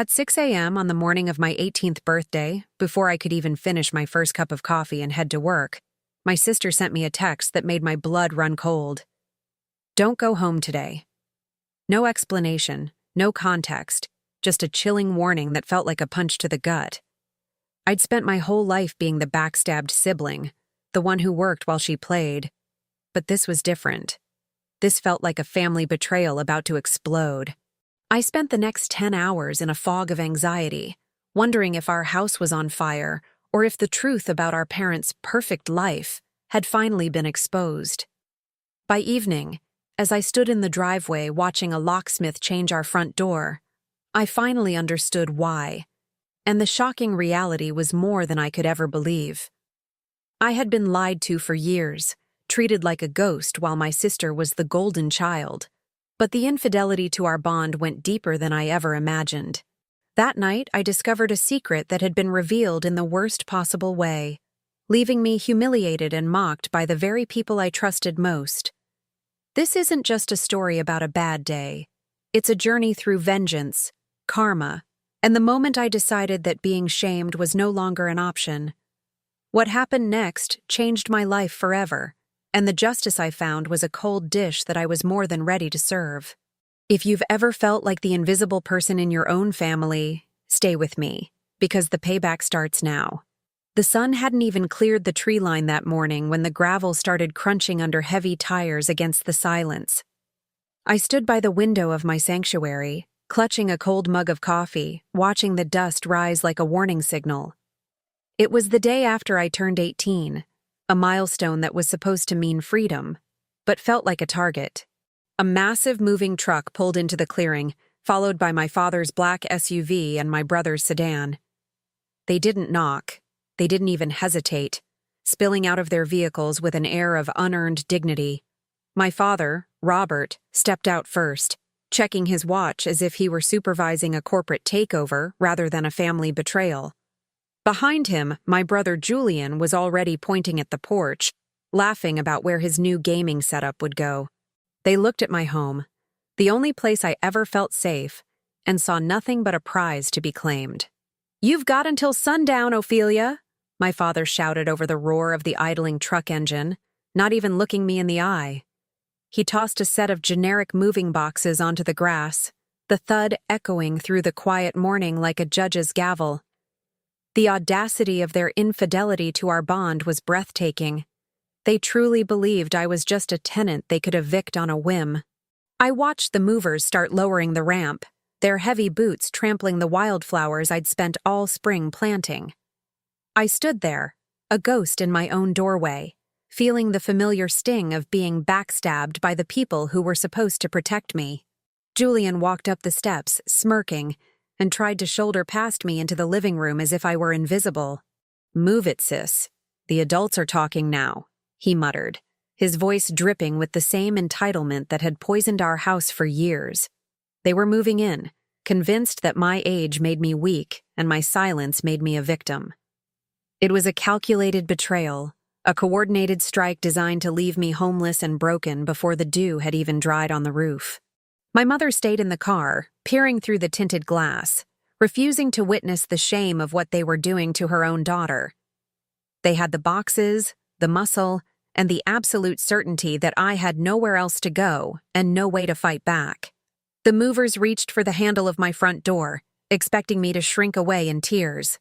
At 6 a.m. on the morning of my 18th birthday, before I could even finish my first cup of coffee and head to work, my sister sent me a text that made my blood run cold. Don't go home today. No explanation, no context, just a chilling warning that felt like a punch to the gut. I'd spent my whole life being the backstabbed sibling, the one who worked while she played. But this was different. This felt like a family betrayal about to explode. I spent the next 10 hours in a fog of anxiety, wondering if our house was on fire or if the truth about our parents' perfect life had finally been exposed. By evening, as I stood in the driveway watching a locksmith change our front door, I finally understood why, and the shocking reality was more than I could ever believe. I had been lied to for years, treated like a ghost while my sister was the golden child, but the infidelity to our bond went deeper than I ever imagined. That night, I discovered a secret that had been revealed in the worst possible way, leaving me humiliated and mocked by the very people I trusted most. This isn't just a story about a bad day. It's a journey through vengeance, karma, and the moment I decided that being shamed was no longer an option. What happened next changed my life forever, and the justice I found was a cold dish that I was more than ready to serve. If you've ever felt like the invisible person in your own family, stay with me, because the payback starts now. The sun hadn't even cleared the tree line that morning when the gravel started crunching under heavy tires against the silence. I stood by the window of my sanctuary, clutching a cold mug of coffee, watching the dust rise like a warning signal. It was the day after I turned 18, a milestone that was supposed to mean freedom, but felt like a target. A massive moving truck pulled into the clearing, followed by my father's black SUV and my brother's sedan. They didn't knock. They didn't even hesitate, spilling out of their vehicles with an air of unearned dignity. My father, Robert, stepped out first, checking his watch as if he were supervising a corporate takeover rather than a family betrayal. Behind him, my brother Julian was already pointing at the porch, laughing about where his new gaming setup would go. They looked at my home, the only place I ever felt safe, and saw nothing but a prize to be claimed. "You've got until sundown, Ophelia," my father shouted over the roar of the idling truck engine, not even looking me in the eye. He tossed a set of generic moving boxes onto the grass, the thud echoing through the quiet morning like a judge's gavel. The audacity of their infidelity to our bond was breathtaking. They truly believed I was just a tenant they could evict on a whim. I watched the movers start lowering the ramp, their heavy boots trampling the wildflowers I'd spent all spring planting. I stood there, a ghost in my own doorway, feeling the familiar sting of being backstabbed by the people who were supposed to protect me. Julian walked up the steps, smirking, and tried to shoulder past me into the living room as if I were invisible. "Move it, sis. The adults are talking now," he muttered, his voice dripping with the same entitlement that had poisoned our house for years. They were moving in, convinced that my age made me weak and my silence made me a victim. It was a calculated betrayal, a coordinated strike designed to leave me homeless and broken before the dew had even dried on the roof. My mother stayed in the car, peering through the tinted glass, refusing to witness the shame of what they were doing to her own daughter. They had the boxes, the muscle, and the absolute certainty that I had nowhere else to go and no way to fight back. The movers reached for the handle of my front door, expecting me to shrink away in tears.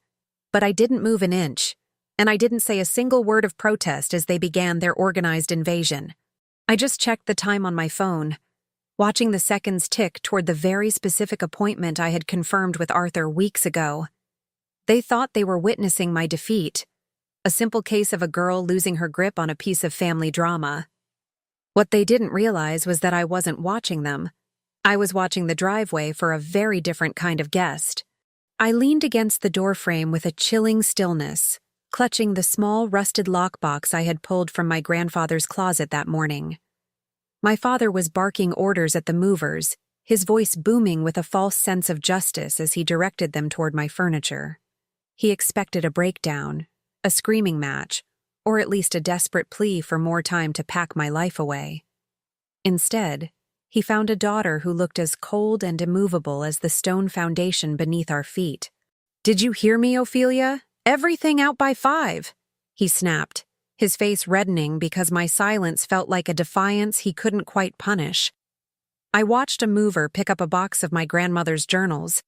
But I didn't move an inch, and I didn't say a single word of protest as they began their organized invasion. I just checked the time on my phone, watching the seconds tick toward the very specific appointment I had confirmed with Arthur weeks ago. They thought they were witnessing my defeat, a simple case of a girl losing her grip on a piece of family drama. What they didn't realize was that I wasn't watching them. I was watching the driveway for a very different kind of guest. I leaned against the doorframe with a chilling stillness, clutching the small rusted lockbox I had pulled from my grandfather's closet that morning. My father was barking orders at the movers, his voice booming with a false sense of justice as he directed them toward my furniture. He expected a breakdown, a screaming match, or at least a desperate plea for more time to pack my life away. Instead, he found a daughter who looked as cold and immovable as the stone foundation beneath our feet. "Did you hear me, Ophelia? Everything out by 5!" he snapped, his face reddening because my silence felt like a defiance he couldn't quite punish. I watched a mover pick up a box of my grandmother's journals,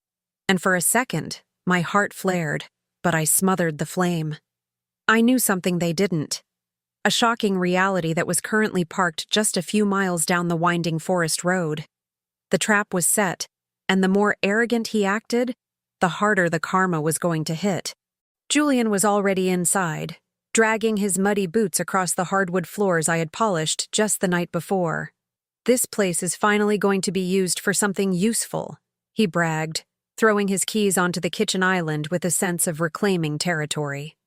and for a second, my heart flared, but I smothered the flame. I knew something they didn't. A shocking reality that was currently parked just a few miles down the winding forest road. The trap was set, and the more arrogant he acted, the harder the karma was going to hit. Julian was already inside, dragging his muddy boots across the hardwood floors I had polished just the night before. "This place is finally going to be used for something useful," he bragged, throwing his keys onto the kitchen island with a sense of reclaiming territory.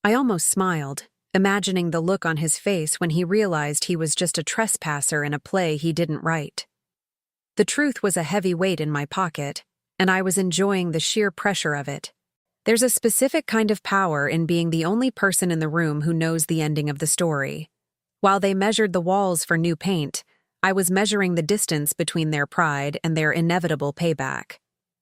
I almost smiled, imagining the look on his face when he realized he was just a trespasser in a play he didn't write. The truth was a heavy weight in my pocket, and I was enjoying the sheer pressure of it. There's a specific kind of power in being the only person in the room who knows the ending of the story. While they measured the walls for new paint, I was measuring the distance between their pride and their inevitable payback.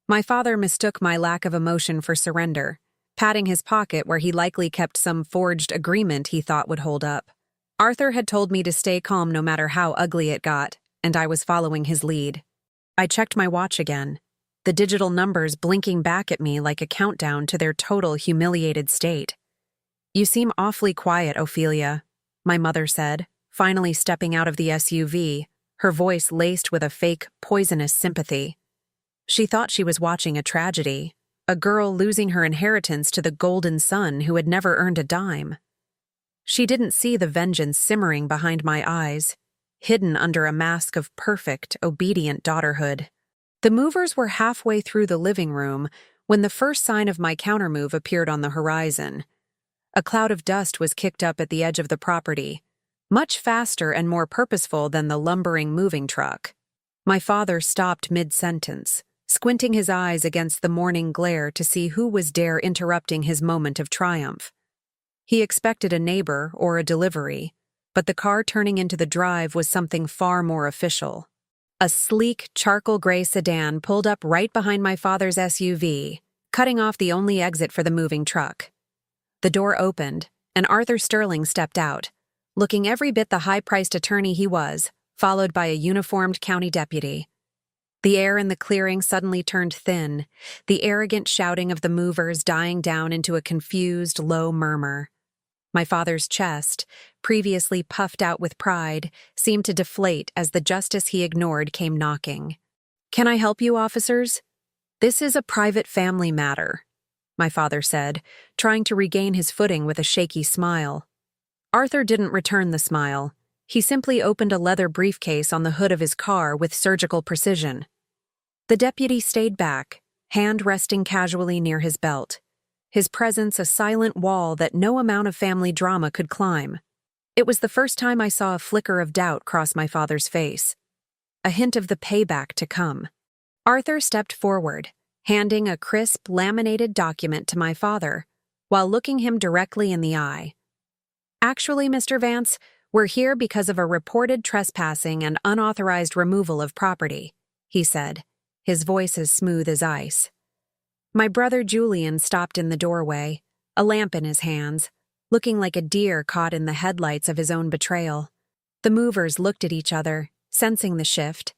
My father mistook my lack of emotion for surrender, patting his pocket where he likely kept some forged agreement he thought would hold up. Arthur had told me to stay calm no matter how ugly it got, and I was following his lead. I checked my watch again, the digital numbers blinking back at me like a countdown to their total humiliated state. "You seem awfully quiet, Ophelia," my mother said, finally stepping out of the SUV, her voice laced with a fake, poisonous sympathy. She thought she was watching a tragedy, a girl losing her inheritance to the golden son who had never earned a dime. She didn't see the vengeance simmering behind my eyes, hidden under a mask of perfect, obedient daughterhood. The movers were halfway through the living room when the first sign of my countermove appeared on the horizon. A cloud of dust was kicked up at the edge of the property, much faster and more purposeful than the lumbering moving truck. My father stopped mid-sentence, squinting his eyes against the morning glare to see who was dare interrupting his moment of triumph. He expected a neighbor or a delivery, but the car turning into the drive was something far more official. A sleek, charcoal gray sedan pulled up right behind my father's SUV, cutting off the only exit for the moving truck. The door opened, and Arthur Sterling stepped out, looking every bit the high-priced attorney he was, followed by a uniformed county deputy. The air in the clearing suddenly turned thin, the arrogant shouting of the movers dying down into a confused, low murmur. My father's chest, previously puffed out with pride, seemed to deflate as the justice he ignored came knocking. "Can I help you, officers? This is a private family matter," my father said, trying to regain his footing with a shaky smile. Arthur didn't return the smile. He simply opened a leather briefcase on the hood of his car with surgical precision. The deputy stayed back, hand resting casually near his belt, his presence a silent wall that no amount of family drama could climb. It was the first time I saw a flicker of doubt cross my father's face, a hint of the payback to come. Arthur stepped forward, handing a crisp, laminated document to my father, while looking him directly in the eye. "Actually, Mr. Vance, we're here because of a reported trespassing and unauthorized removal of property," he said, his voice as smooth as ice. My brother Julian stopped in the doorway, a lamp in his hands, looking like a deer caught in the headlights of his own betrayal. The movers looked at each other, sensing the shift,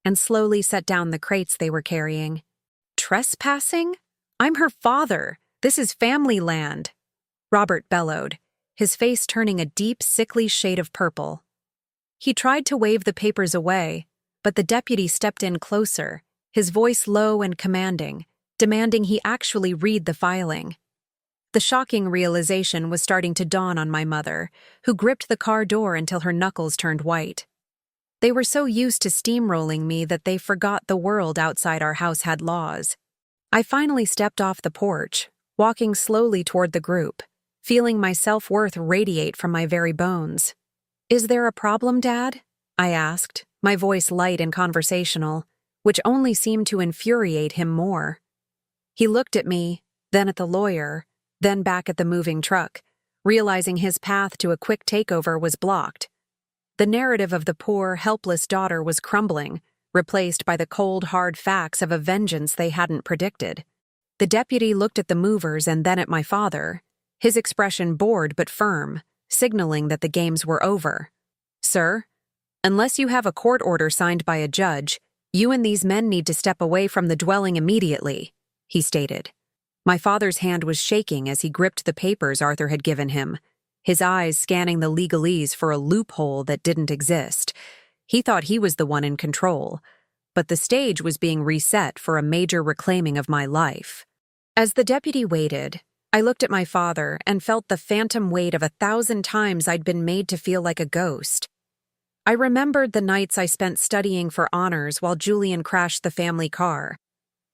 and slowly set down the crates they were carrying. "Trespassing? I'm her father. This is family land," Robert bellowed, his face turning a deep, sickly shade of purple. He tried to wave the papers away, but the deputy stepped in closer, his voice low and commanding, demanding he actually read the filing. The shocking realization was starting to dawn on my mother, who gripped the car door until her knuckles turned white. They were so used to steamrolling me that they forgot the world outside our house had laws. I finally stepped off the porch, walking slowly toward the group, feeling my self-worth radiate from my very bones. "Is there a problem, Dad?" I asked, my voice light and conversational, which only seemed to infuriate him more. He looked at me, then at the lawyer, then back at the moving truck, realizing his path to a quick takeover was blocked. The narrative of the poor, helpless daughter was crumbling, replaced by the cold, hard facts of a vengeance they hadn't predicted. The deputy looked at the movers and then at my father, his expression bored but firm, signaling that the games were over. "Sir, unless you have a court order signed by a judge, you and these men need to step away from the dwelling immediately," he stated. My father's hand was shaking as he gripped the papers Arthur had given him, his eyes scanning the legalese for a loophole that didn't exist. He thought he was the one in control, but the stage was being reset for a major reclaiming of my life. As the deputy waited, I looked at my father and felt the phantom weight of 1,000 times I'd been made to feel like a ghost. I remembered the nights I spent studying for honors while Julian crashed the family car,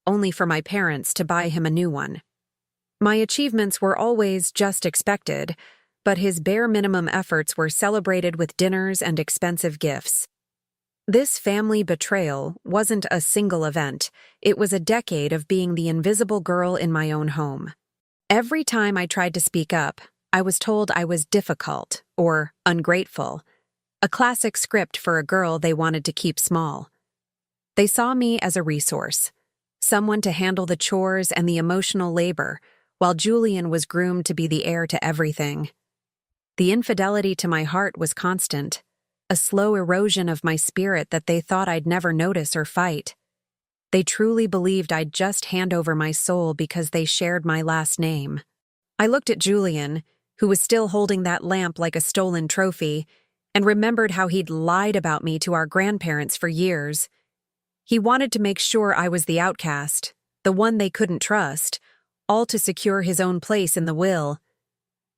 only for my parents to buy him a new one. My achievements were always just expected, but his bare minimum efforts were celebrated with dinners and expensive gifts. This family betrayal wasn't a single event, it was a decade of being the invisible girl in my own home. Every time I tried to speak up, I was told I was difficult or ungrateful, a classic script for a girl they wanted to keep small. They saw me as a resource, someone to handle the chores and the emotional labor, while Julian was groomed to be the heir to everything. The infidelity to my heart was constant, a slow erosion of my spirit that they thought I'd never notice or fight. They truly believed I'd just hand over my soul because they shared my last name. I looked at Julian, who was still holding that lamp like a stolen trophy, and remembered how he'd lied about me to our grandparents for years. He wanted to make sure I was the outcast, the one they couldn't trust, all to secure his own place in the will.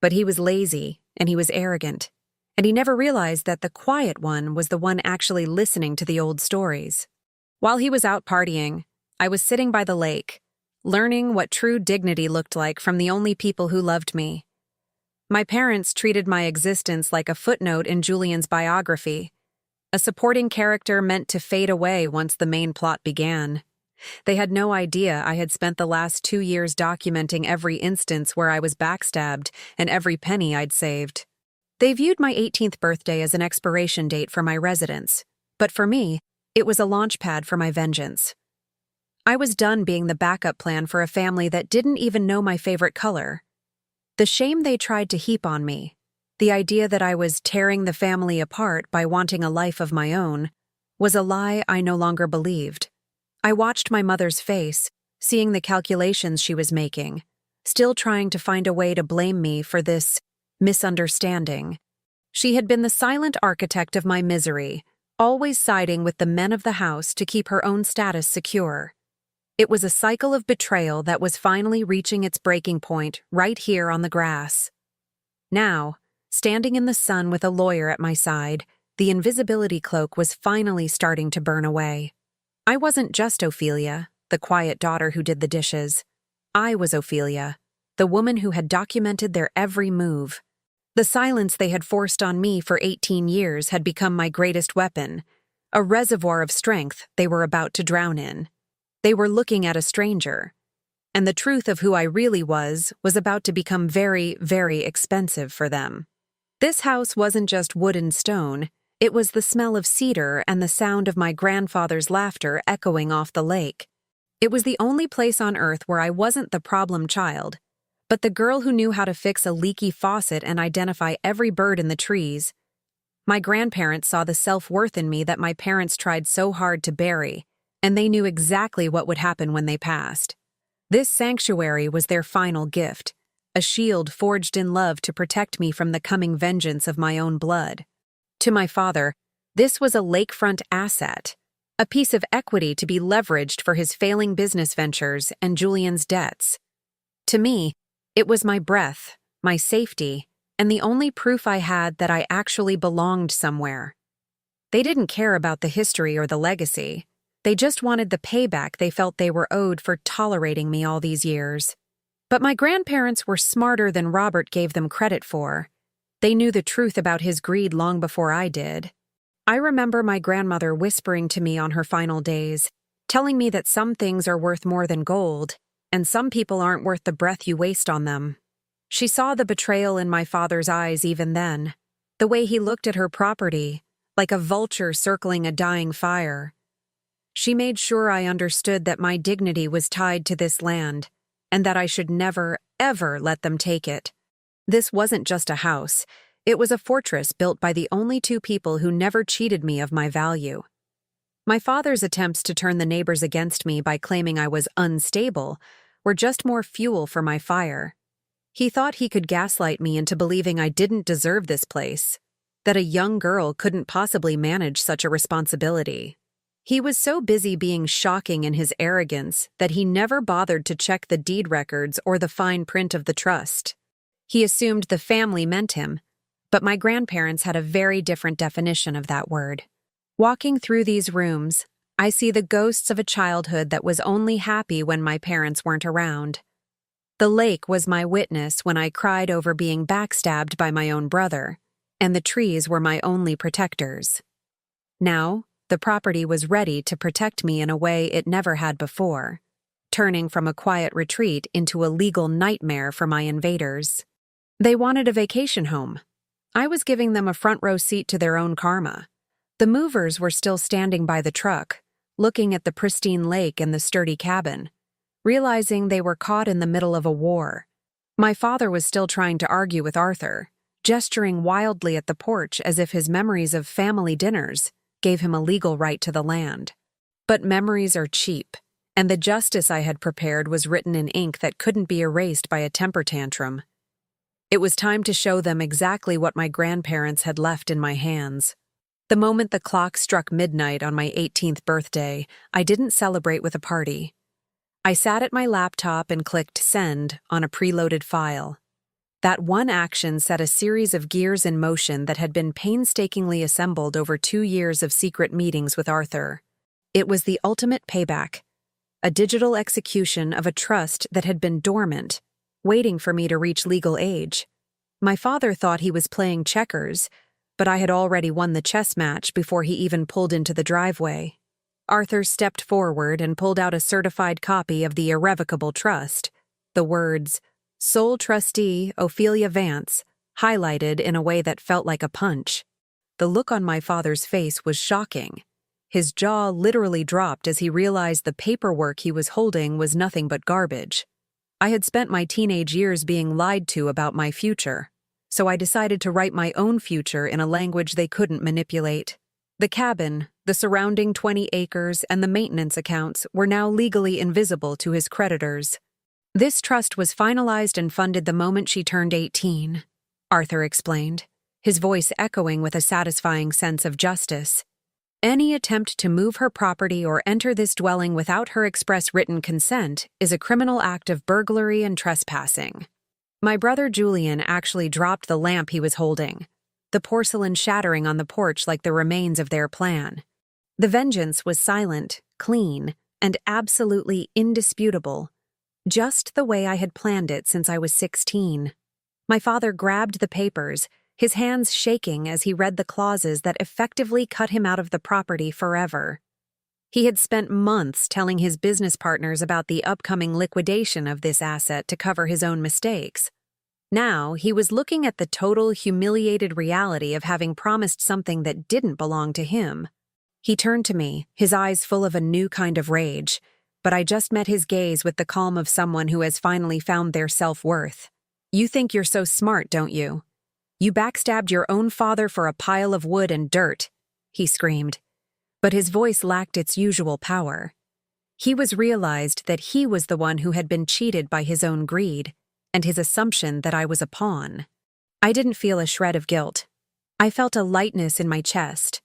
But he was lazy, and he was arrogant, and he never realized that the quiet one was the one actually listening to the old stories. While he was out partying, I was sitting by the lake, learning what true dignity looked like from the only people who loved me. My parents treated my existence like a footnote in Julian's biography, a supporting character meant to fade away once the main plot began. They had no idea I had spent the last 2 years documenting every instance where I was backstabbed and every penny I'd saved. They viewed my 18th birthday as an expiration date for my residence, but for me, it was a launchpad for my vengeance. I was done being the backup plan for a family that didn't even know my favorite color. The shame they tried to heap on me, the idea that I was tearing the family apart by wanting a life of my own, was a lie I no longer believed. I watched my mother's face, seeing the calculations she was making, still trying to find a way to blame me for this misunderstanding. She had been the silent architect of my misery, always siding with the men of the house to keep her own status secure. It was a cycle of betrayal that was finally reaching its breaking point right here on the grass. Now, standing in the sun with a lawyer at my side, the invisibility cloak was finally starting to burn away. I wasn't just Ophelia, the quiet daughter who did the dishes. I was Ophelia, the woman who had documented their every move. The silence they had forced on me for 18 years had become my greatest weapon, a reservoir of strength they were about to drown in. They were looking at a stranger, and the truth of who I really was about to become very, very expensive for them. This house wasn't just wood and stone, it was the smell of cedar and the sound of my grandfather's laughter echoing off the lake. It was the only place on earth where I wasn't the problem child, but the girl who knew how to fix a leaky faucet and identify every bird in the trees. My grandparents saw the self-worth in me that my parents tried so hard to bury, and they knew exactly what would happen when they passed. This sanctuary was their final gift, a shield forged in love to protect me from the coming vengeance of my own blood. To my father, this was a lakefront asset, a piece of equity to be leveraged for his failing business ventures and Julian's debts. To me, it was my breath, my safety, and the only proof I had that I actually belonged somewhere. They didn't care about the history or the legacy. They just wanted the payback they felt they were owed for tolerating me all these years. But my grandparents were smarter than Robert gave them credit for. They knew the truth about his greed long before I did. I remember my grandmother whispering to me on her final days, telling me that some things are worth more than gold, and some people aren't worth the breath you waste on them. She saw the betrayal in my father's eyes even then, the way he looked at her property, like a vulture circling a dying fire. She made sure I understood that my dignity was tied to this land, and that I should never, ever let them take it. This wasn't just a house. It was a fortress built by the only two people who never cheated me of my value. My father's attempts to turn the neighbors against me by claiming I was unstable were just more fuel for my fire. He thought he could gaslight me into believing I didn't deserve this place, that a young girl couldn't possibly manage such a responsibility. He was so busy being shocking in his arrogance that he never bothered to check the deed records or the fine print of the trust. He assumed the family meant him, but my grandparents had a very different definition of that word. Walking through these rooms, I see the ghosts of a childhood that was only happy when my parents weren't around. The lake was my witness when I cried over being backstabbed by my own brother, and the trees were my only protectors. Now, the property was ready to protect me in a way it never had before, turning from a quiet retreat into a legal nightmare for my invaders. They wanted a vacation home. I was giving them a front-row seat to their own karma. The movers were still standing by the truck, looking at the pristine lake and the sturdy cabin, realizing they were caught in the middle of a war. My father was still trying to argue with Arthur, gesturing wildly at the porch as if his memories of family dinners gave him a legal right to the land. But memories are cheap, and the justice I had prepared was written in ink that couldn't be erased by a temper tantrum. It was time to show them exactly what my grandparents had left in my hands. The moment the clock struck midnight on my 18th birthday, I didn't celebrate with a party. I sat at my laptop and clicked send on a preloaded file. That one action set a series of gears in motion that had been painstakingly assembled over 2 years of secret meetings with Arthur. It was the ultimate payback, a digital execution of a trust that had been dormant, waiting for me to reach legal age. My father thought he was playing checkers, but I had already won the chess match before he even pulled into the driveway. Arthur stepped forward and pulled out a certified copy of the irrevocable trust, the words, "Sole Trustee Ophelia Vance," highlighted in a way that felt like a punch. The look on my father's face was shocking. His jaw literally dropped as he realized the paperwork he was holding was nothing but garbage. I had spent my teenage years being lied to about my future, so I decided to write my own future in a language they couldn't manipulate. The cabin, the surrounding 20 acres, and the maintenance accounts were now legally invisible to his creditors. This trust was finalized and funded the moment she turned 18, Arthur explained, his voice echoing with a satisfying sense of justice. Any attempt to move her property or enter this dwelling without her express written consent is a criminal act of burglary and trespassing. My brother Julian actually dropped the lamp he was holding, the porcelain shattering on the porch like the remains of their plan. The vengeance was silent, clean, and absolutely indisputable, just the way I had planned it since I was 16. My father grabbed the papers, his hands shaking as he read the clauses that effectively cut him out of the property forever. He had spent months telling his business partners about the upcoming liquidation of this asset to cover his own mistakes. Now, he was looking at the total humiliated reality of having promised something that didn't belong to him. He turned to me, his eyes full of a new kind of rage, but I just met his gaze with the calm of someone who has finally found their self-worth. "You think you're so smart, don't you? You backstabbed your own father for a pile of wood and dirt," he screamed. But his voice lacked its usual power. He was realized that he was the one who had been cheated by his own greed, and his assumption that I was a pawn. I didn't feel a shred of guilt. I felt a lightness in my chest,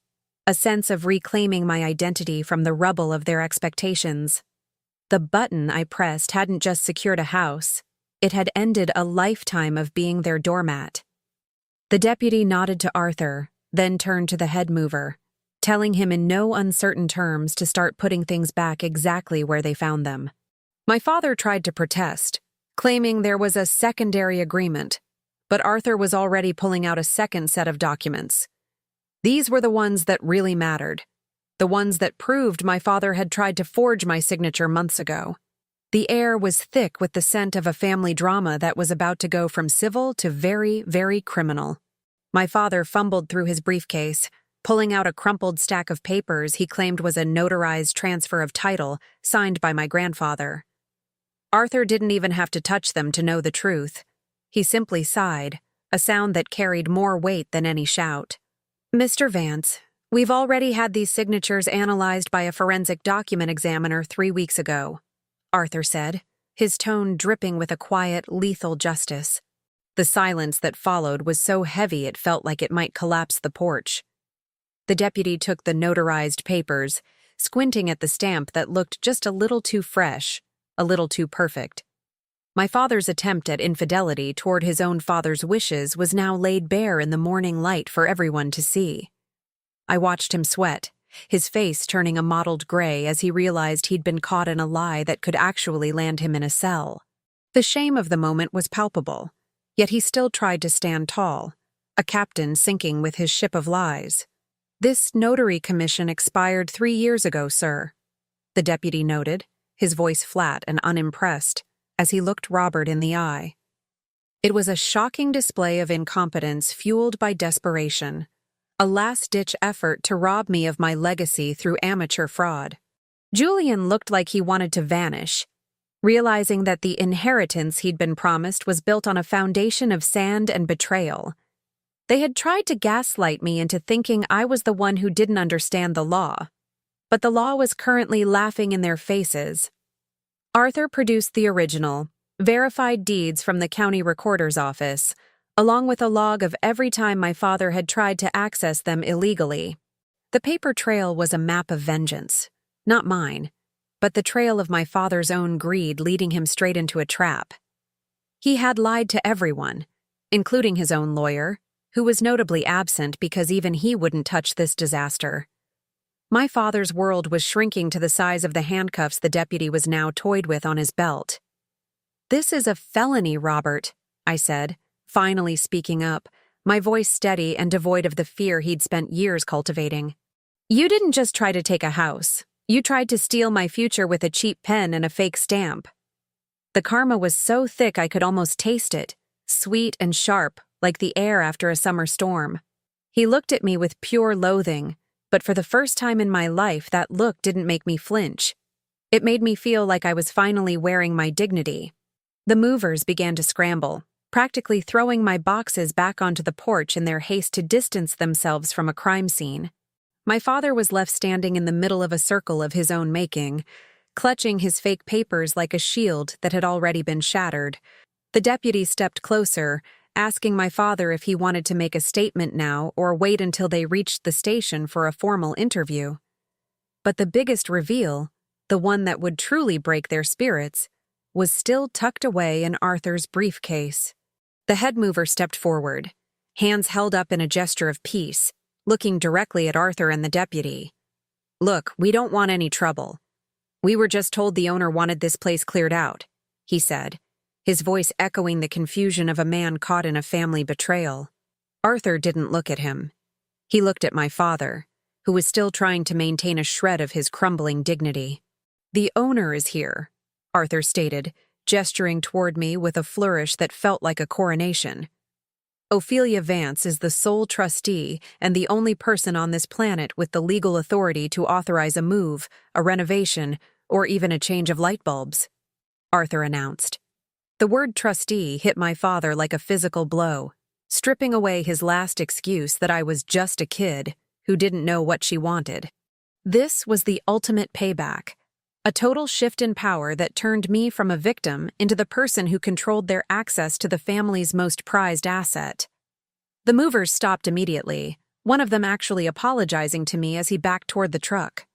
a sense of reclaiming my identity from the rubble of their expectations. The button I pressed hadn't just secured a house, it had ended a lifetime of being their doormat. The deputy nodded to Arthur, then turned to the head mover, telling him in no uncertain terms to start putting things back exactly where they found them. My father tried to protest, claiming there was a secondary agreement, but Arthur was already pulling out a second set of documents. These were the ones that really mattered, the ones that proved my father had tried to forge my signature months ago. The air was thick with the scent of a family drama that was about to go from civil to very, very criminal. My father fumbled through his briefcase, pulling out a crumpled stack of papers he claimed was a notarized transfer of title signed by my grandfather. Arthur didn't even have to touch them to know the truth. He simply sighed, a sound that carried more weight than any shout. "Mr. Vance, we've already had these signatures analyzed by a forensic document examiner 3 weeks ago," Arthur said, his tone dripping with a quiet, lethal justice. The silence that followed was so heavy it felt like it might collapse the porch. The deputy took the notarized papers, squinting at the stamp that looked just a little too fresh, a little too perfect. My father's attempt at infidelity toward his own father's wishes was now laid bare in the morning light for everyone to see. I watched him sweat, his face turning a mottled gray as he realized he'd been caught in a lie that could actually land him in a cell. The shame of the moment was palpable, yet he still tried to stand tall, a captain sinking with his ship of lies. "This notary commission expired 3 years ago, sir," the deputy noted, his voice flat and unimpressed, as he looked Robert in the eye. It was a shocking display of incompetence fueled by desperation, a last-ditch effort to rob me of my legacy through amateur fraud. Julian looked like he wanted to vanish, realizing that the inheritance he'd been promised was built on a foundation of sand and betrayal. They had tried to gaslight me into thinking I was the one who didn't understand the law, but the law was currently laughing in their faces. Arthur produced the original, verified deeds from the county recorder's office, along with a log of every time my father had tried to access them illegally. The paper trail was a map of vengeance, not mine, but the trail of my father's own greed leading him straight into a trap. He had lied to everyone, including his own lawyer, who was notably absent because even he wouldn't touch this disaster. My father's world was shrinking to the size of the handcuffs the deputy was now toyed with on his belt. "This is a felony, Robert," I said, finally speaking up, my voice steady and devoid of the fear he'd spent years cultivating. "You didn't just try to take a house. You tried to steal my future with a cheap pen and a fake stamp." The karma was so thick I could almost taste it, sweet and sharp, like the air after a summer storm. He looked at me with pure loathing, but for the first time in my life that look didn't make me flinch. It made me feel like I was finally wearing my dignity. The movers began to scramble, practically throwing my boxes back onto the porch in their haste to distance themselves from a crime scene. My father was left standing in the middle of a circle of his own making, clutching his fake papers like a shield that had already been shattered. The deputy stepped closer, asking my father if he wanted to make a statement now or wait until they reached the station for a formal interview. But the biggest reveal, the one that would truly break their spirits, was still tucked away in Arthur's briefcase. The head mover stepped forward, hands held up in a gesture of peace, looking directly at Arthur and the deputy. "Look, we don't want any trouble. We were just told the owner wanted this place cleared out," he said, his voice echoing the confusion of a man caught in a family betrayal. Arthur didn't look at him. He looked at my father, who was still trying to maintain a shred of his crumbling dignity. "The owner is here," Arthur stated, gesturing toward me with a flourish that felt like a coronation. "Ophelia Vance is the sole trustee and the only person on this planet with the legal authority to authorize a move, a renovation, or even a change of light bulbs," Arthur announced. The word trustee hit my father like a physical blow, stripping away his last excuse that I was just a kid who didn't know what she wanted. This was the ultimate payback, a total shift in power that turned me from a victim into the person who controlled their access to the family's most prized asset. The movers stopped immediately, one of them actually apologizing to me as he backed toward the truck.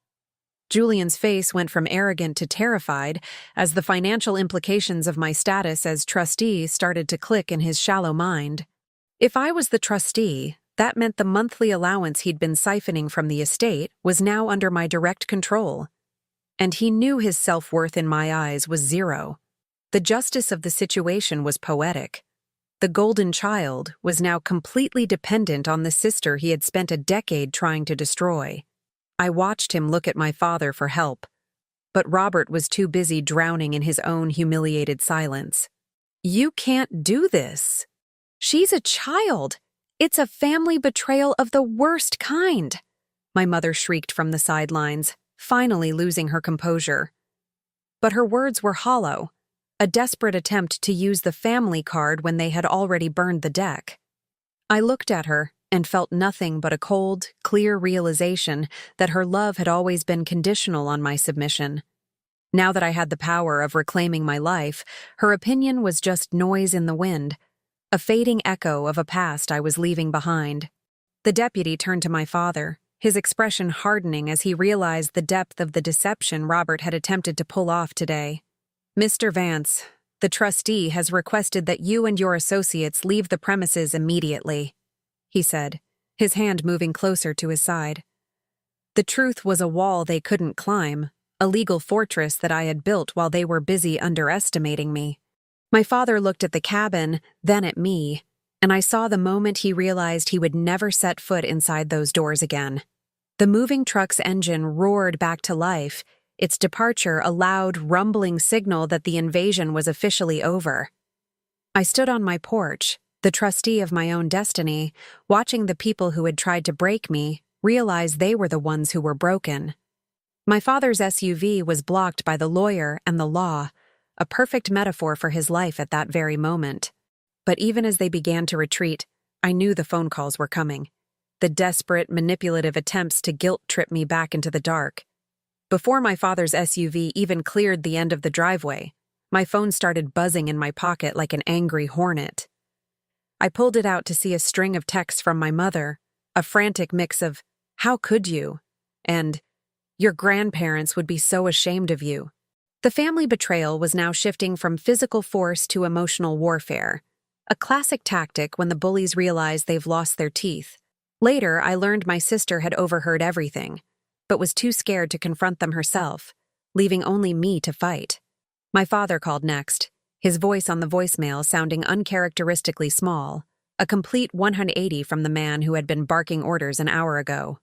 Julian's face went from arrogant to terrified as the financial implications of my status as trustee started to click in his shallow mind. If I was the trustee, that meant the monthly allowance he'd been siphoning from the estate was now under my direct control. And he knew his self-worth in my eyes was zero. The justice of the situation was poetic. The golden child was now completely dependent on the sister he had spent a decade trying to destroy. I watched him look at my father for help, but Robert was too busy drowning in his own humiliated silence. "You can't do this. She's a child. It's a family betrayal of the worst kind, my mother shrieked from the sidelines, finally losing her composure. But her words were hollow, a desperate attempt to use the family card when they had already burned the deck. I looked at her and felt nothing but a cold, clear realization that her love had always been conditional on my submission. Now that I had the power of reclaiming my life, her opinion was just noise in the wind, a fading echo of a past I was leaving behind. The deputy turned to my father, his expression hardening as he realized the depth of the deception Robert had attempted to pull off today. "Mr. Vance, the trustee has requested that you and your associates leave the premises immediately," he said, his hand moving closer to his side. The truth was a wall they couldn't climb, a legal fortress that I had built while they were busy underestimating me. My father looked at the cabin, then at me, and I saw the moment he realized he would never set foot inside those doors again. The moving truck's engine roared back to life, its departure a loud, rumbling signal that the invasion was officially over. I stood on my porch, the trustee of my own destiny, watching the people who had tried to break me realize they were the ones who were broken. My father's SUV was blocked by the lawyer and the law, a perfect metaphor for his life at that very moment. But even as they began to retreat, I knew the phone calls were coming. The desperate, manipulative attempts to guilt-trip me back into the dark. Before my father's SUV even cleared the end of the driveway, my phone started buzzing in my pocket like an angry hornet. I pulled it out to see a string of texts from my mother, a frantic mix of, "How could you?" and "Your grandparents would be so ashamed of you." The family betrayal was now shifting from physical force to emotional warfare, a classic tactic when the bullies realize they've lost their teeth. Later, I learned my sister had overheard everything, but was too scared to confront them herself, leaving only me to fight. My father called next, his voice on the voicemail sounding uncharacteristically small, a complete 180 from the man who had been barking orders an hour ago.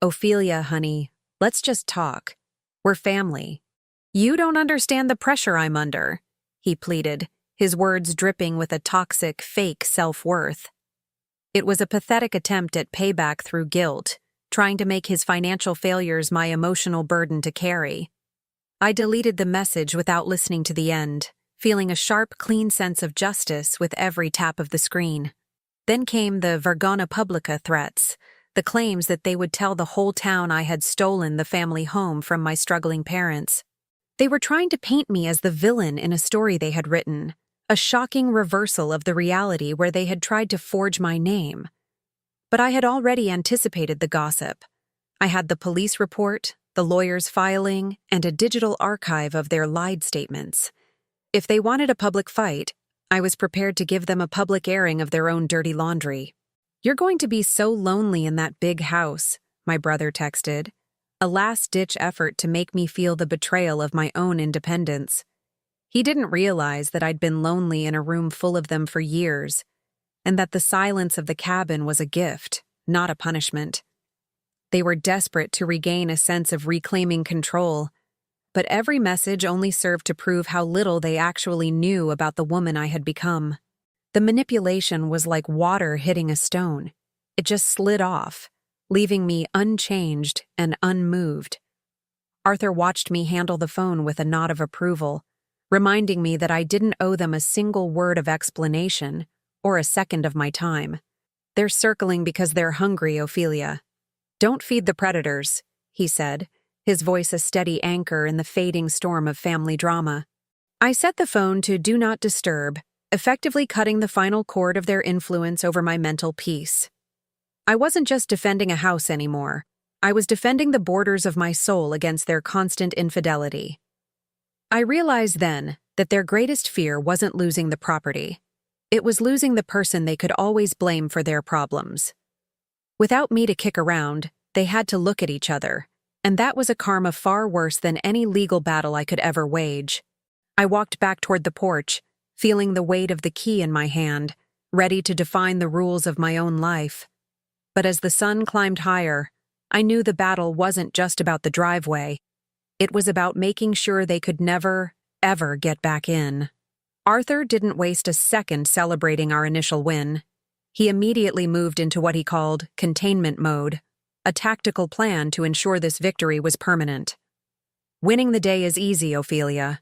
"Ophelia, honey, let's just talk. We're family. You don't understand the pressure I'm under," he pleaded, his words dripping with a toxic, fake self-worth. It was a pathetic attempt at payback through guilt, trying to make his financial failures my emotional burden to carry. I deleted the message without listening to the end, feeling a sharp, clean sense of justice with every tap of the screen. Then came the vergogna publica threats, the claims that they would tell the whole town I had stolen the family home from my struggling parents. They were trying to paint me as the villain in a story they had written, a shocking reversal of the reality where they had tried to forge my name. But I had already anticipated the gossip. I had the police report, the lawyer's filing, and a digital archive of their lied statements. If they wanted a public fight, I was prepared to give them a public airing of their own dirty laundry. "You're going to be so lonely in that big house," my brother texted, a last-ditch effort to make me feel the betrayal of my own independence. He didn't realize that I'd been lonely in a room full of them for years, and that the silence of the cabin was a gift, not a punishment. They were desperate to regain a sense of reclaiming control, but every message only served to prove how little they actually knew about the woman I had become. The manipulation was like water hitting a stone. It just slid off, leaving me unchanged and unmoved. Arthur watched me handle the phone with a nod of approval, reminding me that I didn't owe them a single word of explanation or a second of my time. "They're circling because they're hungry, Ophelia. Don't feed the predators," he said, his voice a steady anchor in the fading storm of family drama. I set the phone to Do Not Disturb, effectively cutting the final cord of their influence over my mental peace. I wasn't just defending a house anymore. I was defending the borders of my soul against their constant infidelity. I realized then that their greatest fear wasn't losing the property. It was losing the person they could always blame for their problems. Without me to kick around, they had to look at each other, and that was a karma far worse than any legal battle I could ever wage. I walked back toward the porch, feeling the weight of the key in my hand, ready to define the rules of my own life. But as the sun climbed higher, I knew the battle wasn't just about the driveway. It was about making sure they could never, ever get back in. Arthur didn't waste a second celebrating our initial win. He immediately moved into what he called containment mode, a tactical plan to ensure this victory was permanent. "Winning the day is easy, Ophelia.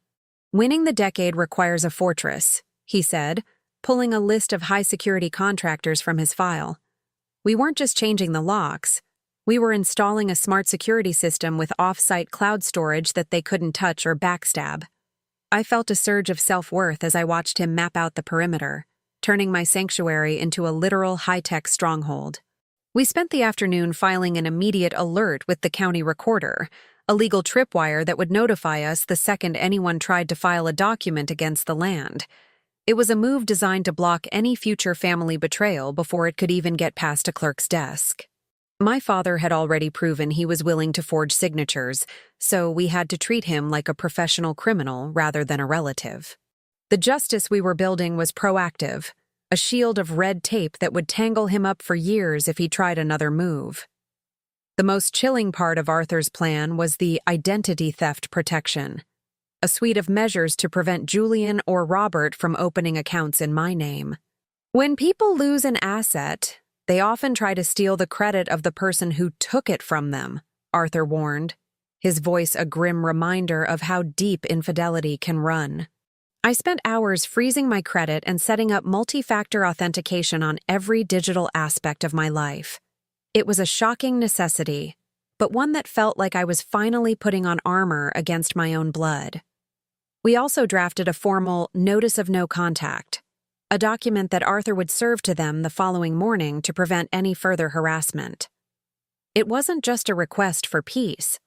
Winning the decade requires a fortress," he said, pulling a list of high-security contractors from his file. "We weren't just changing the locks. We were installing a smart security system with off-site cloud storage that they couldn't touch or backstab." I felt a surge of self-worth as I watched him map out the perimeter, turning my sanctuary into a literal high-tech stronghold. We spent the afternoon filing an immediate alert with the county recorder, a legal tripwire that would notify us the second anyone tried to file a document against the land. It was a move designed to block any future family betrayal before it could even get past a clerk's desk. My father had already proven he was willing to forge signatures, so we had to treat him like a professional criminal rather than a relative. The justice we were building was proactive, a shield of red tape that would tangle him up for years if he tried another move. The most chilling part of Arthur's plan was the identity theft protection, a suite of measures to prevent Julian or Robert from opening accounts in my name. When people lose an asset, they often try to steal the credit of the person who took it from them, Arthur warned, his voice a grim reminder of how deep infidelity can run. I spent hours freezing my credit and setting up multi-factor authentication on every digital aspect of my life. It was a shocking necessity, but one that felt like I was finally putting on armor against my own blood. We also drafted a formal notice of no contact, a document that Arthur would serve to them the following morning to prevent any further harassment. It wasn't just a request for peace.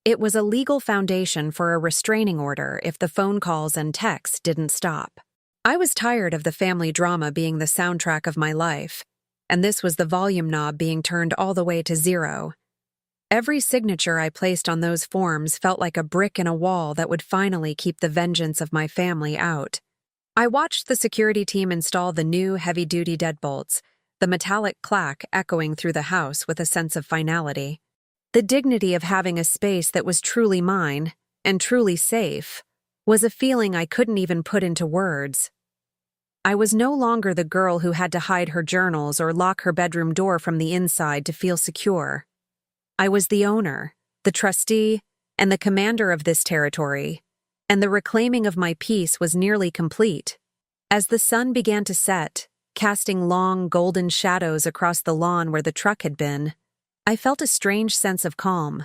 It was a legal foundation for a restraining order if the phone calls and texts didn't stop. I was tired of the family drama being the soundtrack of my life, and this was the volume knob being turned all the way to 0. Every signature I placed on those forms felt like a brick in a wall that would finally keep the vengeance of my family out. I watched the security team install the new heavy-duty deadbolts, the metallic clack echoing through the house with a sense of finality. The dignity of having a space that was truly mine, and truly safe, was a feeling I couldn't even put into words. I was no longer the girl who had to hide her journals or lock her bedroom door from the inside to feel secure. I was the owner, the trustee, and the commander of this territory, and the reclaiming of my peace was nearly complete. As the sun began to set, casting long golden shadows across the lawn where the truck had been, I felt a strange sense of calm.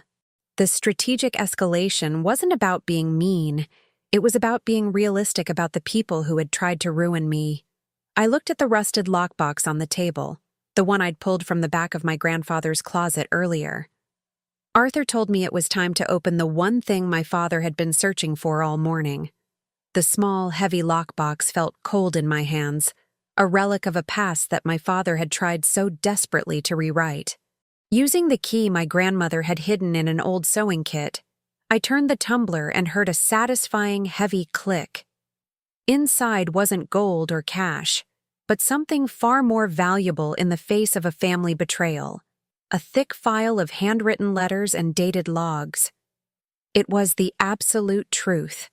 The strategic escalation wasn't about being mean. It was about being realistic about the people who had tried to ruin me. I looked at the rusted lockbox on the table, the one I'd pulled from the back of my grandfather's closet earlier. Arthur told me it was time to open the one thing my father had been searching for all morning. The small, heavy lockbox felt cold in my hands, a relic of a past that my father had tried so desperately to rewrite. Using the key my grandmother had hidden in an old sewing kit, I turned the tumbler and heard a satisfying, heavy click. Inside wasn't gold or cash, but something far more valuable in the face of a family betrayal. A thick file of handwritten letters and dated logs. It was the absolute truth.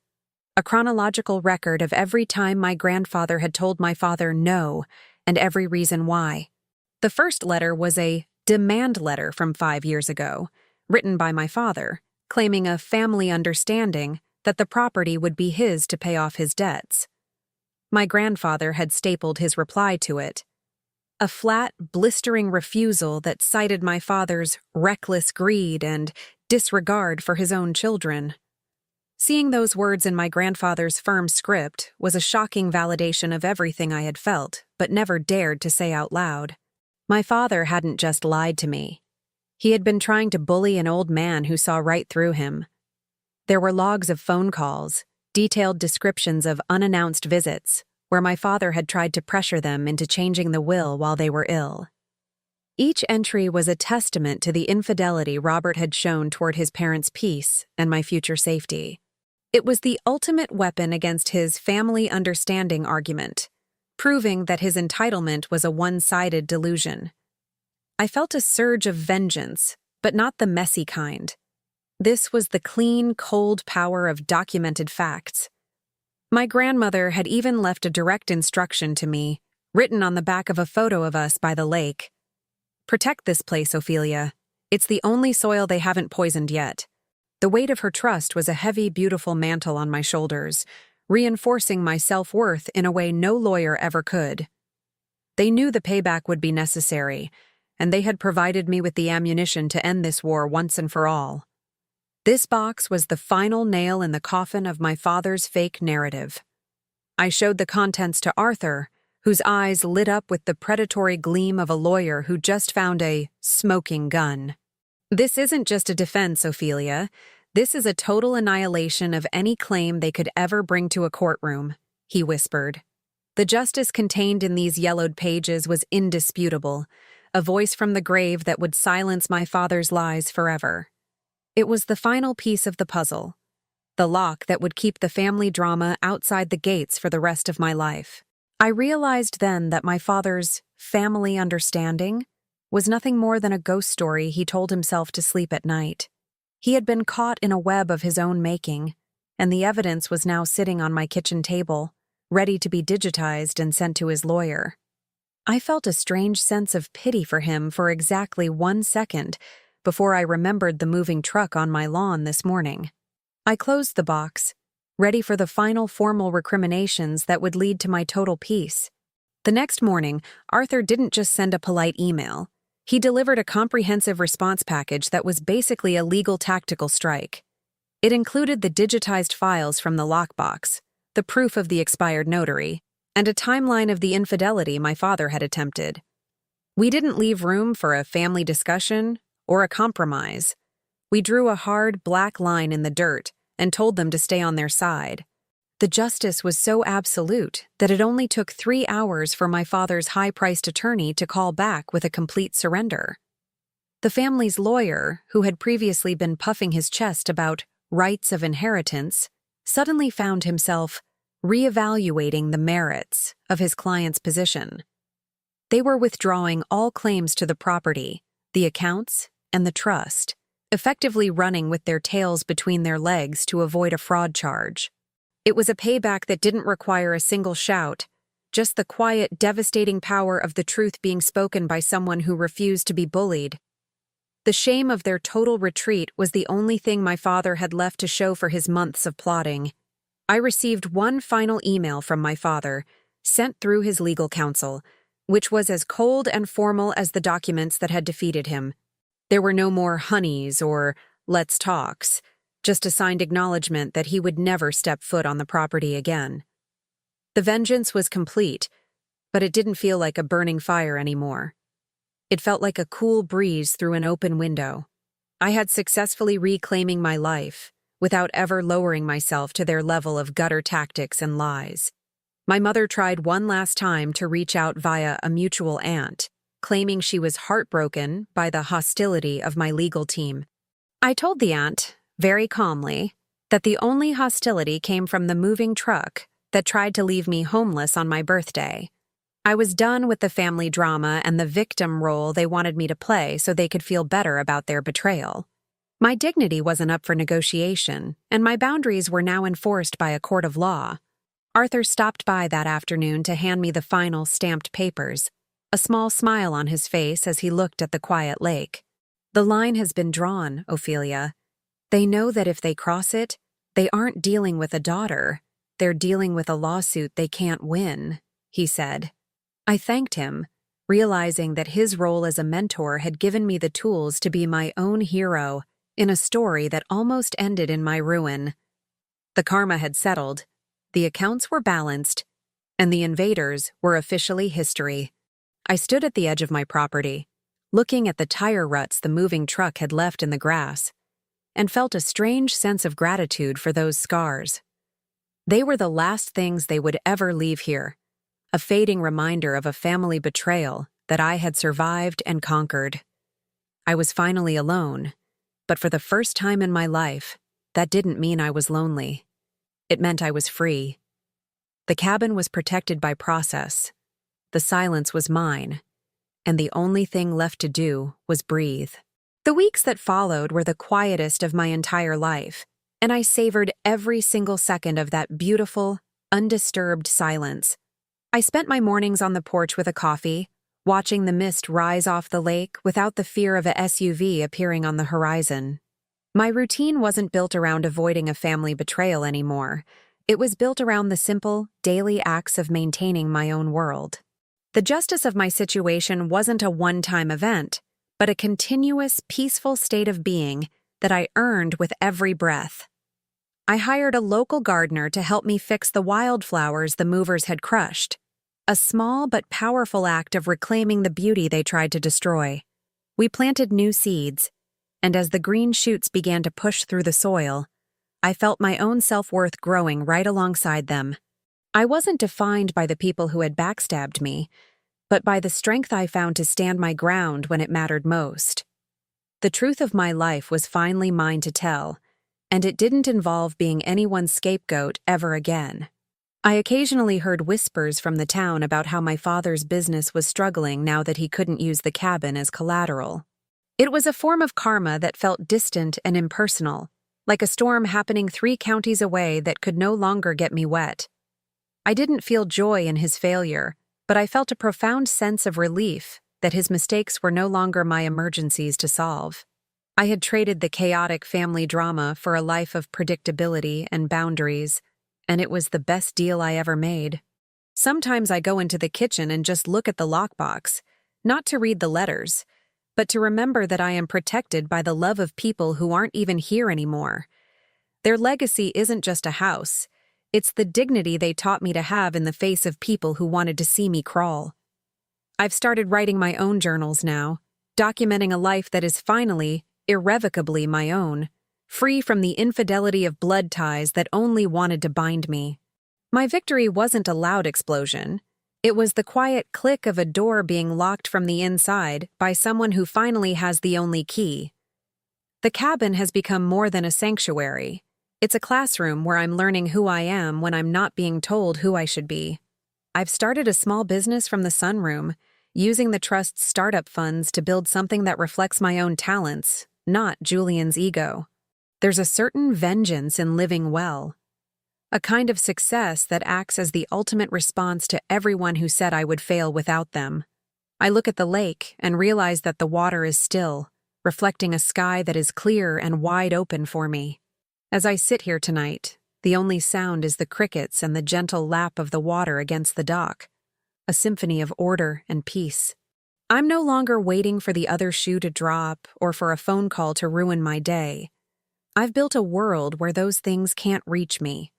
A chronological record of every time my grandfather had told my father no, and every reason why. The first letter was a demand letter from 5 years ago, written by my father, claiming a family understanding that the property would be his to pay off his debts. My grandfather had stapled his reply to it. A flat, blistering refusal that cited my father's reckless greed and disregard for his own children. Seeing those words in my grandfather's firm script was a shocking validation of everything I had felt, but never dared to say out loud. My father hadn't just lied to me. He had been trying to bully an old man who saw right through him. There were logs of phone calls, detailed descriptions of unannounced visits, where my father had tried to pressure them into changing the will while they were ill. Each entry was a testament to the infidelity Robert had shown toward his parents' peace and my future safety. It was the ultimate weapon against his family understanding argument, proving that his entitlement was a one-sided delusion. I felt a surge of vengeance, but not the messy kind. This was the clean, cold power of documented facts. My grandmother had even left a direct instruction to me, written on the back of a photo of us by the lake. "Protect this place, Ophelia. It's the only soil they haven't poisoned yet." The weight of her trust was a heavy, beautiful mantle on my shoulders, reinforcing my self-worth in a way no lawyer ever could. They knew the payback would be necessary, and they had provided me with the ammunition to end this war once and for all. This box was the final nail in the coffin of my father's fake narrative. I showed the contents to Arthur, whose eyes lit up with the predatory gleam of a lawyer who just found a smoking gun. "This isn't just a defense, Ophelia. This is a total annihilation of any claim they could ever bring to a courtroom," he whispered. The justice contained in these yellowed pages was indisputable, a voice from the grave that would silence my father's lies forever. It was the final piece of the puzzle, the lock that would keep the family drama outside the gates for the rest of my life. I realized then that my father's family understanding was nothing more than a ghost story he told himself to sleep at night. He had been caught in a web of his own making, and the evidence was now sitting on my kitchen table, ready to be digitized and sent to his lawyer. I felt a strange sense of pity for him for exactly 1 second before I remembered the moving truck on my lawn this morning. I closed the box, ready for the final formal recriminations that would lead to my total peace. The next morning, Arthur didn't just send a polite email. He delivered a comprehensive response package that was basically a legal tactical strike. It included the digitized files from the lockbox, the proof of the expired notary, and a timeline of the infidelity my father had attempted. We didn't leave room for a family discussion or a compromise. We drew a hard, black line in the dirt and told them to stay on their side. The justice was so absolute that it only took 3 hours for my father's high-priced attorney to call back with a complete surrender. The family's lawyer, who had previously been puffing his chest about rights of inheritance, suddenly found himself reevaluating the merits of his client's position. They were withdrawing all claims to the property, the accounts, and the trust, effectively running with their tails between their legs to avoid a fraud charge. It was a payback that didn't require a single shout, just the quiet, devastating power of the truth being spoken by someone who refused to be bullied. The shame of their total retreat was the only thing my father had left to show for his months of plotting. I received one final email from my father, sent through his legal counsel, which was as cold and formal as the documents that had defeated him. There were no more honeys or let's talks, just a signed acknowledgement that he would never step foot on the property again. The vengeance was complete, but it didn't feel like a burning fire anymore. It felt like a cool breeze through an open window. I had successfully reclaiming my life, without ever lowering myself to their level of gutter tactics and lies. My mother tried one last time to reach out via a mutual aunt, claiming she was heartbroken by the hostility of my legal team. I told the aunt, very calmly, that the only hostility came from the moving truck that tried to leave me homeless on my birthday. I was done with the family drama and the victim role they wanted me to play so they could feel better about their betrayal. My dignity wasn't up for negotiation, and my boundaries were now enforced by a court of law. Arthur stopped by that afternoon to hand me the final stamped papers, a small smile on his face as he looked at the quiet lake. "The line has been drawn, Ophelia. They know that if they cross it, they aren't dealing with a daughter. They're dealing with a lawsuit they can't win," he said. I thanked him, realizing that his role as a mentor had given me the tools to be my own hero in a story that almost ended in my ruin. The karma had settled, the accounts were balanced, and the invaders were officially history. I stood at the edge of my property, looking at the tire ruts the moving truck had left in the grass, and felt a strange sense of gratitude for those scars. They were the last things they would ever leave here, a fading reminder of a family betrayal that I had survived and conquered. I was finally alone, but for the first time in my life, that didn't mean I was lonely. It meant I was free. The cabin was protected by process. The silence was mine, and the only thing left to do was breathe. The weeks that followed were the quietest of my entire life, and I savored every single second of that beautiful, undisturbed silence. I spent my mornings on the porch with a coffee, watching the mist rise off the lake without the fear of a SUV appearing on the horizon. My routine wasn't built around avoiding a family betrayal anymore. It was built around the simple, daily acts of maintaining my own world. The justice of my situation wasn't a one-time event, but a continuous, peaceful state of being that I earned with every breath. I hired a local gardener to help me fix the wildflowers the movers had crushed, a small but powerful act of reclaiming the beauty they tried to destroy. We planted new seeds, and as the green shoots began to push through the soil, I felt my own self-worth growing right alongside them. I wasn't defined by the people who had backstabbed me, but by the strength I found to stand my ground when it mattered most. The truth of my life was finally mine to tell, and it didn't involve being anyone's scapegoat ever again. I occasionally heard whispers from the town about how my father's business was struggling now that he couldn't use the cabin as collateral. It was a form of karma that felt distant and impersonal, like a storm happening 3 counties away that could no longer get me wet. I didn't feel joy in his failure, but I felt a profound sense of relief that his mistakes were no longer my emergencies to solve. I had traded the chaotic family drama for a life of predictability and boundaries, and it was the best deal I ever made. Sometimes I go into the kitchen and just look at the lockbox, not to read the letters, but to remember that I am protected by the love of people who aren't even here anymore. Their legacy isn't just a house, it's the dignity they taught me to have in the face of people who wanted to see me crawl. I've started writing my own journals now, documenting a life that is finally, irrevocably my own, free from the infidelity of blood ties that only wanted to bind me. My victory wasn't a loud explosion. It was the quiet click of a door being locked from the inside by someone who finally has the only key. The cabin has become more than a sanctuary. It's a classroom where I'm learning who I am when I'm not being told who I should be. I've started a small business from the sunroom, using the trust's startup funds to build something that reflects my own talents, not Julian's ego. There's a certain vengeance in living well, a kind of success that acts as the ultimate response to everyone who said I would fail without them. I look at the lake and realize that the water is still, reflecting a sky that is clear and wide open for me. As I sit here tonight, the only sound is the crickets and the gentle lap of the water against the dock, a symphony of order and peace. I'm no longer waiting for the other shoe to drop or for a phone call to ruin my day. I've built a world where those things can't reach me.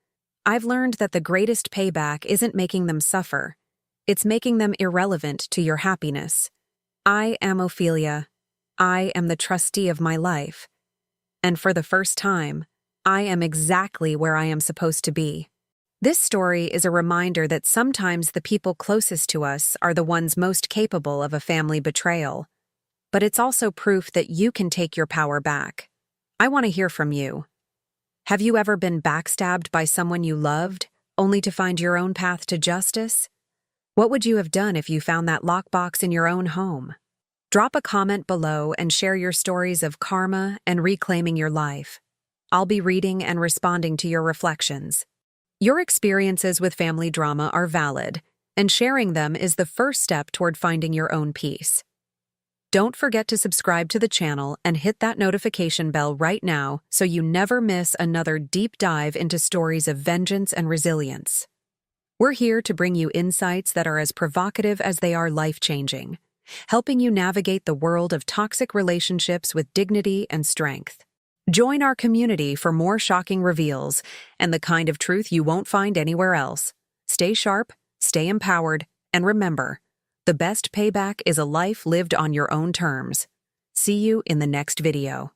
I've learned that the greatest payback isn't making them suffer. It's making them irrelevant to your happiness. I am Ophelia. I am the trustee of my life. And for the first time, I am exactly where I am supposed to be. This story is a reminder that sometimes the people closest to us are the ones most capable of a family betrayal. But it's also proof that you can take your power back. I want to hear from you. Have you ever been backstabbed by someone you loved, only to find your own path to justice? What would you have done if you found that lockbox in your own home? Drop a comment below and share your stories of karma and reclaiming your life. I'll be reading and responding to your reflections. Your experiences with family drama are valid, and sharing them is the first step toward finding your own peace. Don't forget to subscribe to the channel and hit that notification bell right now so you never miss another deep dive into stories of vengeance and resilience. We're here to bring you insights that are as provocative as they are life-changing, helping you navigate the world of toxic relationships with dignity and strength. Join our community for more shocking reveals and the kind of truth you won't find anywhere else. Stay sharp, stay empowered, and remember, the best payback is a life lived on your own terms. See you in the next video.